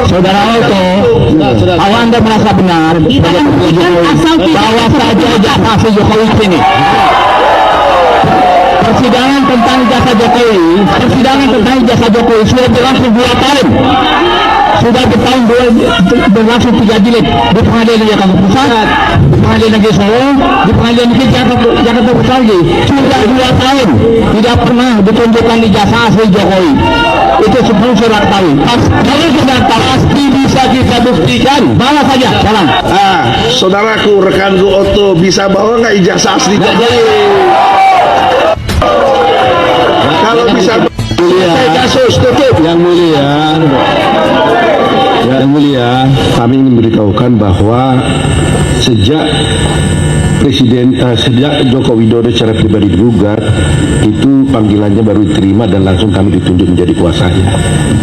Saudara Oto, kalau Anda merasa benar bahwa saja jasa Jokowi ini. Persidangan tentang jasa Jokowi sudah berlangsung 2 tahun. Sudah berlangsung 3 jilid di Pengadilan Jakarta Pusat, di Pengadilan Negeri Solo, di Pengadilan Negeri Jakarta Pusat lagi. Sudah 2 tahun tidak pernah ditunjukkan ijazah asli Jokowi. Itu semua surat tahu. Kalau sudah pasti bisa kita buktikan. Bawa saja, jalan. Saudaraku, rekanku Oto, bisa bawa nggak ijazah asli Jokowi? Kalau bisa, kasus tutup. Yang mulia, kami ingin memberitahukan bahwa sejak Joko Widodo secara pribadi digugat, itu panggilannya baru diterima dan langsung kami ditunjuk menjadi kuasanya.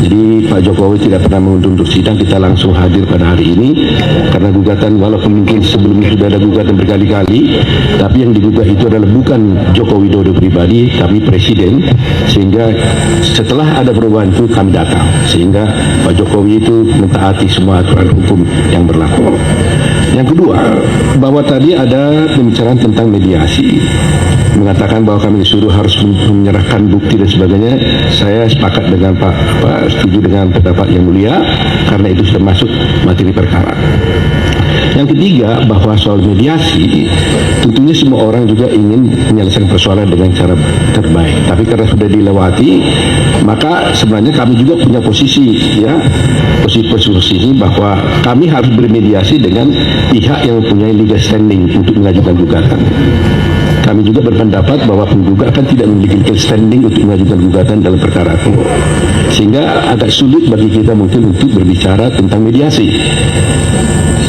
Jadi Pak Jokowi tidak pernah mengundang untuk sidang, kita langsung hadir pada hari ini karena gugatan, walaupun mungkin sebelumnya sudah ada gugatan berkali-kali, tapi yang digugat itu adalah bukan Joko Widodo pribadi, tapi Presiden, sehingga setelah ada perubahan itu kami datang, sehingga Pak Jokowi itu mentaati semua aturan hukum yang berlaku. Yang kedua, bahwa tadi ada pembicaraan tentang mediasi, mengatakan bahwa kami disuruh harus menyerahkan bukti dan sebagainya. Saya sepakat dengan setuju dengan pendapat yang mulia, karena itu sudah masuk materi perkara. Yang ketiga, bahwa soal mediasi, tentunya semua orang juga ingin menyelesaikan persoalan dengan cara terbaik. Tapi karena sudah dilewati, maka sebenarnya kami juga punya posisi, ya, posisi bahwa kami harus bermediasi dengan pihak yang mempunyai legal standing untuk mengajukan gugatan. Kami juga berpendapat bahwa penggugat kan tidak memiliki legal standing untuk mengajukan gugatan dalam perkara itu, sehingga agak sulit bagi kita mungkin untuk berbicara tentang mediasi.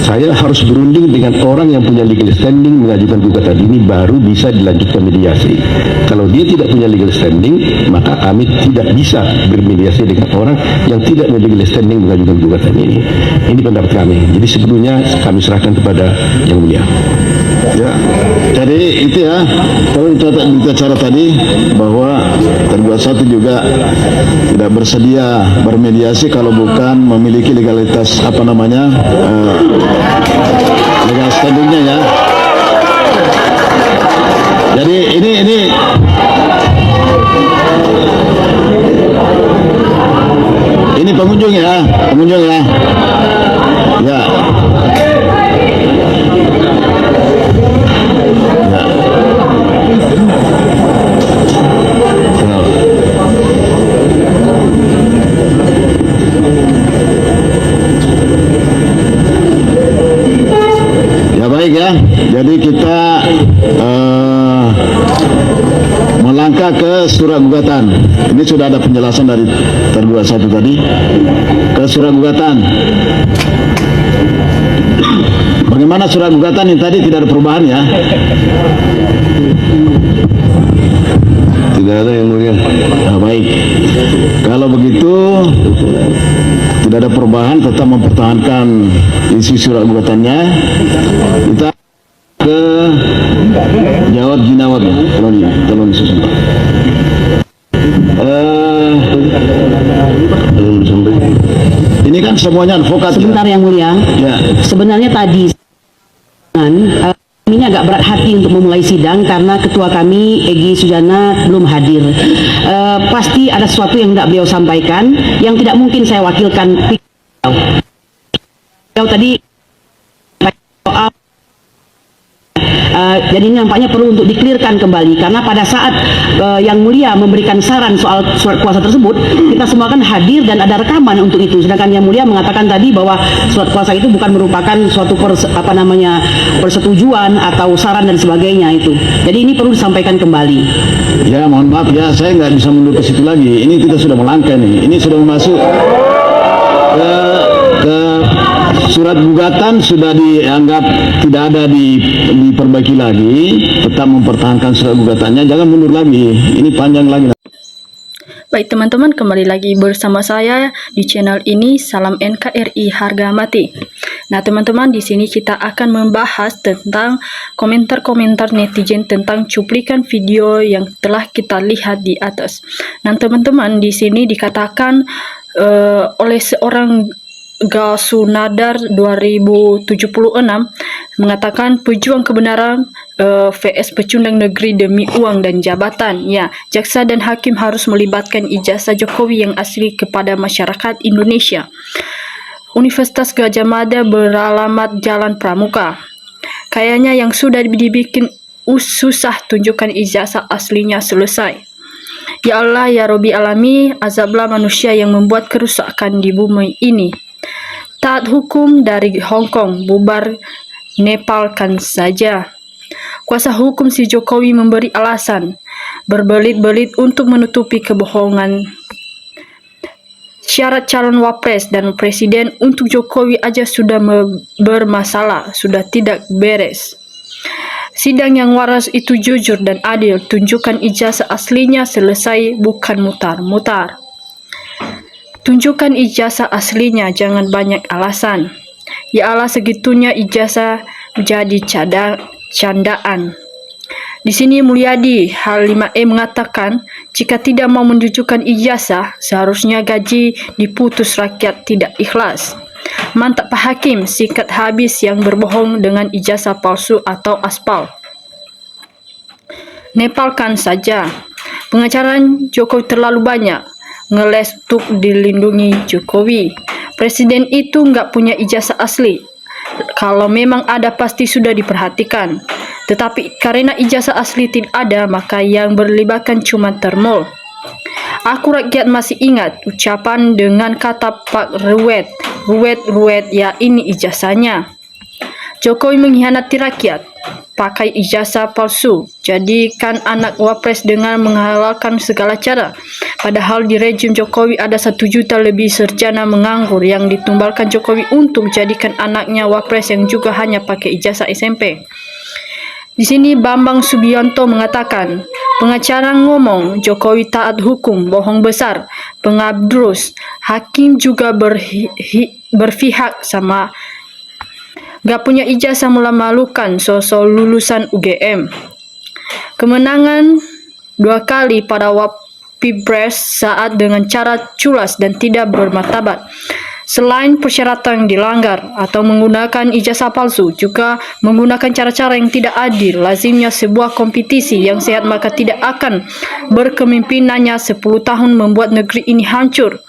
Saya harus berunding dengan orang yang punya legal standing mengajukan gugatan ini, baru bisa dilanjutkan mediasi. Kalau dia tidak punya legal standing, maka kami tidak bisa bermediasi dengan orang yang tidak punya legal standing mengajukan gugatan ini. Ini pendapat kami. Jadi sebelumnya kami serahkan kepada Yang Mulia. Ya, jadi itu ya, kalau kita cara tadi bahwa tergugat satu juga tidak bersedia bermediasi kalau bukan memiliki legalitas legal standingnya, ya. Jadi ini pengunjung ya. Ya. Baik ya, jadi kita melangkah ke surat gugatan. Ini sudah ada penjelasan dari tergugat satu tadi ke surat gugatan. Bagaimana surat gugatan yang tadi tidak ada perubahan, ya? Tidak ada, Yang Mulia. Nah, baik. Kalau begitu tidak ada perubahan, tetap mempertahankan isi surat gugatannya. Kita ke jawab jinawab, ya. Tolong disusun. Ini kan semuanya advokat. Sebentar, Yang Mulia. Ya. Sebenarnya tadi ini agak berat hati untuk memulai sidang karena ketua kami Egy Sujana belum hadir. Pasti ada sesuatu yang tidak beliau sampaikan yang tidak mungkin saya wakilkan. Beliau tadi soal jadi ini nampaknya perlu untuk dikelirkan kembali, karena pada saat Yang Mulia memberikan saran soal surat kuasa tersebut, kita semua kan hadir dan ada rekaman untuk itu. Sedangkan Yang Mulia mengatakan tadi bahwa surat kuasa itu bukan merupakan suatu persetujuan atau saran dan sebagainya itu. Jadi ini perlu disampaikan kembali. Ya, mohon maaf ya, saya nggak bisa mundur ke situ lagi. Ini kita sudah melangkah nih. Ini sudah masuk ke surat gugatan, sudah dianggap tidak ada diperbaiki lagi. Tetap mempertahankan surat gugatannya, jangan mundur lagi. Ini panjang lagi. Baik teman-teman, kembali lagi bersama saya di channel ini, Salam NKRI Harga Mati. Nah teman-teman, di sini kita akan membahas tentang komentar-komentar netizen tentang cuplikan video yang telah kita lihat di atas. Nah teman-teman, di sini dikatakan oleh seorang Gasunadar 2076 mengatakan pejuang kebenaran vs pecundang negeri demi uang dan jabatan. Ya, jaksa dan hakim harus melibatkan ijazah Jokowi yang asli kepada masyarakat Indonesia. Universitas Gadjah Mada beralamat Jalan Pramuka. Kayaknya yang sudah dibikin susah, tunjukkan ijazah aslinya, selesai. Ya Allah, ya Robbi Alami, azablah manusia yang membuat kerusakan di bumi ini. Taat hukum dari Hong Kong, bubar Nepalkan saja. Kuasa hukum si Jokowi memberi alasan berbelit-belit untuk menutupi kebohongan. Syarat calon wapres dan presiden untuk Jokowi aja sudah bermasalah, sudah tidak beres. Sidang yang waras itu jujur dan adil, tunjukkan ijazah aslinya, selesai, bukan mutar-mutar. Tunjukkan ijazah aslinya, jangan banyak alasan. Ya Allah, segitunya ijazah menjadi candaan. Di sini Mulyadi Hal 5E mengatakan, jika tidak mau menunjukkan ijazah, seharusnya gaji diputus, rakyat tidak ikhlas. Mantap Pak Hakim, sikat habis yang berbohong dengan ijazah palsu atau aspal. Nepalkan saja. Pengacara Jokowi terlalu banyak, ngeles untuk dilindungi Jokowi. Presiden itu nggak punya ijazah asli. Kalau memang ada pasti sudah diperhatikan. Tetapi karena ijazah asli tidak ada, maka yang berlibatkan cuma termol. Aku rakyat masih ingat ucapan dengan kata Pak Ruwet, ya ini ijazahnya. Jokowi mengkhianati rakyat, pakai ijazah palsu, jadikan anak wapres dengan menghalalkan segala cara. Padahal di rejim Jokowi ada 1 juta lebih sarjana menganggur yang ditumbalkan Jokowi untuk jadikan anaknya wapres yang juga hanya pakai ijazah SMP. Di sini Bambang Subianto mengatakan, pengacara ngomong Jokowi taat hukum, bohong besar, pengabdrus, hakim juga berpihak sama, gak punya ijazah, memalukan, sosok lulusan UGM. Kemenangan 2 kali pada Pilpres saat dengan cara culas dan tidak bermartabat. Selain persyaratan dilanggar atau menggunakan ijazah palsu, juga menggunakan cara-cara yang tidak adil. Lazimnya sebuah kompetisi yang sehat, maka tidak akan berkemimpinannya 10 tahun membuat negeri ini hancur.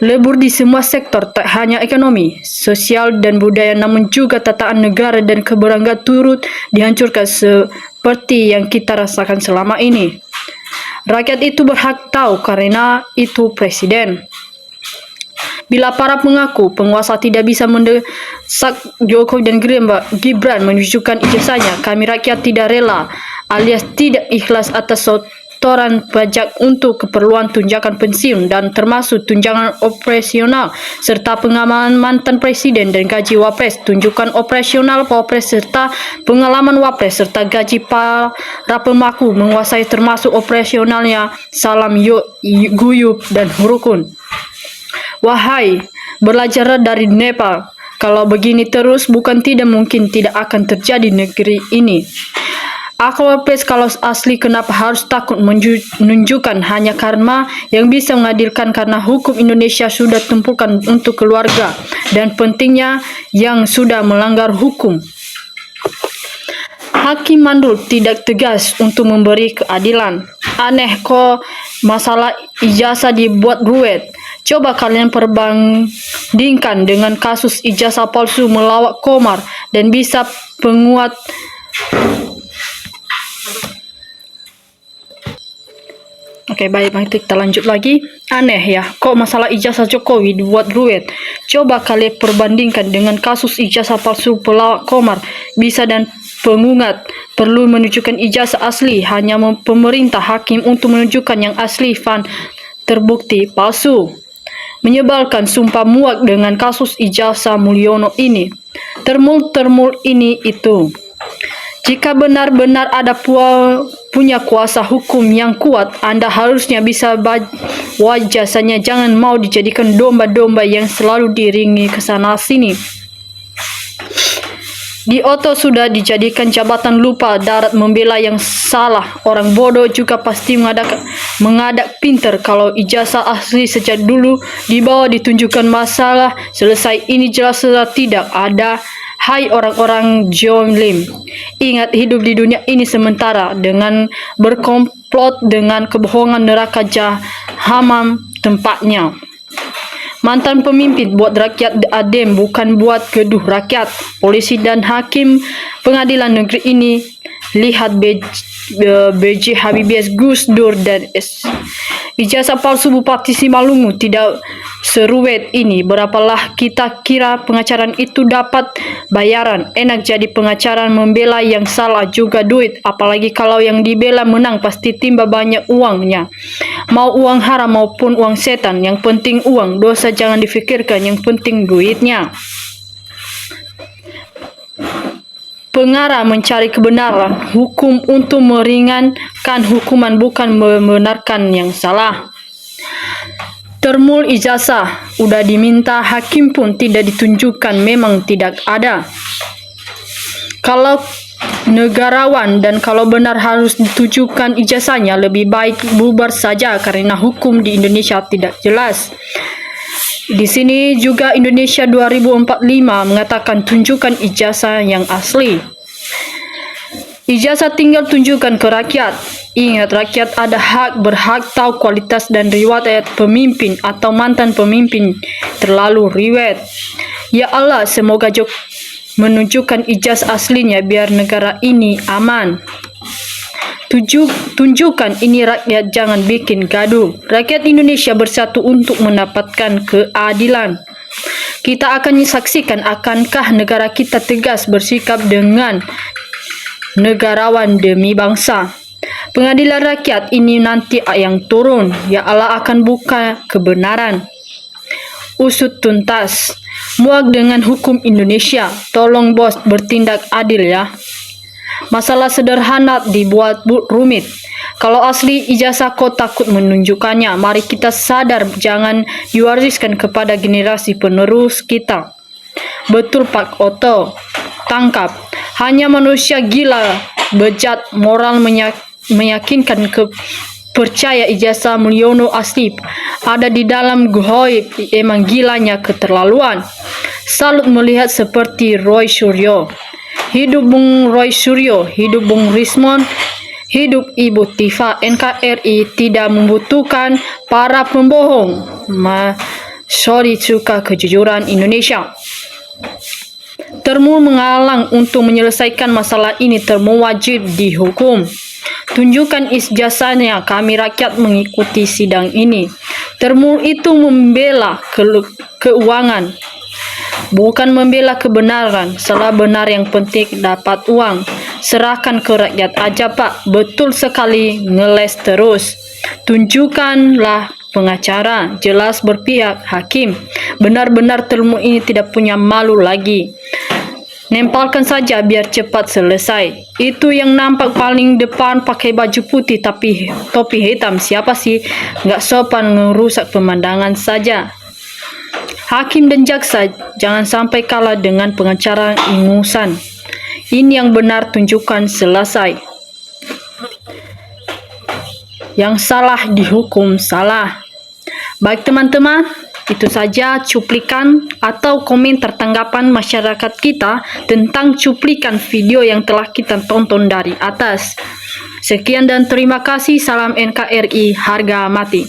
Lebur di semua sektor, tak hanya ekonomi, sosial dan budaya, namun juga tataan negara dan keberagaman turut dihancurkan seperti yang kita rasakan selama ini. Rakyat itu berhak tahu karena itu presiden. Bila para pengaku penguasa tidak bisa mendesak Jokowi dan Gibran menunjukkan ijazahnya, kami rakyat tidak rela alias tidak ikhlas atas setoran pajak untuk keperluan tunjangan pensiun dan termasuk tunjangan operasional serta pengamanan mantan presiden dan gaji wapres, tunjukkan operasional wapres serta pengalaman wapres serta gaji para pemangku menguasai termasuk operasionalnya. Salam guyub dan rukun. Wahai belajar dari Nepal, kalau begini terus bukan tidak mungkin tidak akan terjadi negeri ini. Aku wapres kalau asli, kenapa harus takut menunjukkan hanya karena yang bisa mengadilkan, karena hukum Indonesia sudah tumpukan untuk keluarga dan pentingnya yang sudah melanggar hukum. Hakim mandul tidak tegas untuk memberi keadilan. Aneh kok masalah ijazah dibuat ruwet. Coba kalian perbandingkan dengan kasus ijazah palsu melawak Komar dan bisa penguat. Oke, baik, kita lanjut lagi. Aneh ya, kok masalah ijazah Jokowi dibuat ruwet. Coba kalian perbandingkan dengan kasus ijazah palsu pelawak Komar. Bisa dan pengugat perlu menunjukkan ijazah asli, hanya pemerintah hakim untuk menunjukkan yang asli terbukti palsu. Menyebalkan, sumpah muak dengan kasus ijazah Mulyono ini. Termul ini itu. Jika benar-benar ada punya kuasa hukum yang kuat, Anda harusnya bisa bawa jasanya, jangan mau dijadikan domba-domba yang selalu diiringi ke sana sini. Di Oto sudah dijadikan jabatan lupa darat membela yang salah. Orang bodoh juga pasti mengadak pinter. Kalau ijazah asli sejak dulu dibawa ditunjukkan masalah selesai ini jelas sudah tidak ada. Hai orang-orang jolim, ingat hidup di dunia ini sementara. Dengan berkomplot dengan kebohongan neraka jahanam tempatnya. Mantan pemimpin buat rakyat adem, bukan buat geduh rakyat. Polisi dan hakim pengadilan negeri ini lihat BJ Habibie, Gus Dur dan ijazah palsu Bupati Simalungu tidak seruwet ini. Berapalah kita kira pengacara itu dapat bayaran? Enak jadi pengacara membela yang salah juga duit. Apalagi kalau yang dibela menang pasti timba banyak uangnya. Mau uang haram maupun uang setan, yang penting uang. Dosa jangan difikirkan, yang penting duitnya. Pengarah mencari kebenaran, hukum untuk meringankan hukuman, bukan membenarkan yang salah. Termul ijazah udah diminta hakim pun tidak ditunjukkan, memang tidak ada. Kalau negarawan dan kalau benar harus ditujukan ijazahnya, lebih baik bubar saja karena hukum di Indonesia tidak jelas. Di sini juga Indonesia 2045 mengatakan tunjukkan ijazah yang asli. Ijazah tinggal tunjukkan ke rakyat. Ingat, rakyat ada berhak tahu kualitas dan riwayat pemimpin atau mantan pemimpin terlalu riwayat. Ya Allah, semoga menunjukkan ijazah aslinya biar negara ini aman. Tunjukkan ini rakyat, jangan bikin gaduh. Rakyat Indonesia bersatu untuk mendapatkan keadilan. Kita akan saksikan akankah negara kita tegas bersikap dengan negarawan demi bangsa. Pengadilan rakyat ini nanti yang turun. Ya Allah akan buka kebenaran. Usut tuntas. Muak dengan hukum Indonesia. Tolong bos bertindak adil ya. Masalah sederhana dibuat rumit. Kalau asli ijazah kau takut menunjukkannya. Mari kita sadar, jangan diwariskan kepada generasi penerus kita. Betul Pak Oto, tangkap. Hanya manusia gila, bejat, moral meyakinkan percaya ijazah Mulyono asli ada di dalam goib. Emang gilanya keterlaluan. Salut melihat seperti Roy Suryo. Hidup Bung Roy Suryo, hidup Bung Rismon, hidup Ibu Tifa. NKRI tidak membutuhkan para pembohong. Sorry, suka kejujuran Indonesia. Termu mengalang untuk menyelesaikan masalah ini. Termu wajib dihukum. Tunjukkan ijazahnya, kami rakyat mengikuti sidang ini. Termu itu membela keuangan, bukan membela kebenaran. Salah benar yang penting dapat uang. Serahkan ke rakyat aja Pak. Betul sekali, ngeles terus. Tunjukkanlah pengacara, jelas berpihak hakim. Benar-benar termu ini tidak punya malu lagi. Nempalkan saja biar cepat selesai. Itu yang nampak paling depan pakai baju putih tapi topi hitam. Siapa sih? Nggak sopan, ngerusak pemandangan saja. Hakim dan jaksa jangan sampai kalah dengan pengacara ingusan. Ini yang benar, tunjukkan selesai. Yang salah dihukum salah. Baik teman-teman, itu saja cuplikan atau komentar tanggapan masyarakat kita tentang cuplikan video yang telah kita tonton dari atas. Sekian dan terima kasih. Salam NKRI harga mati.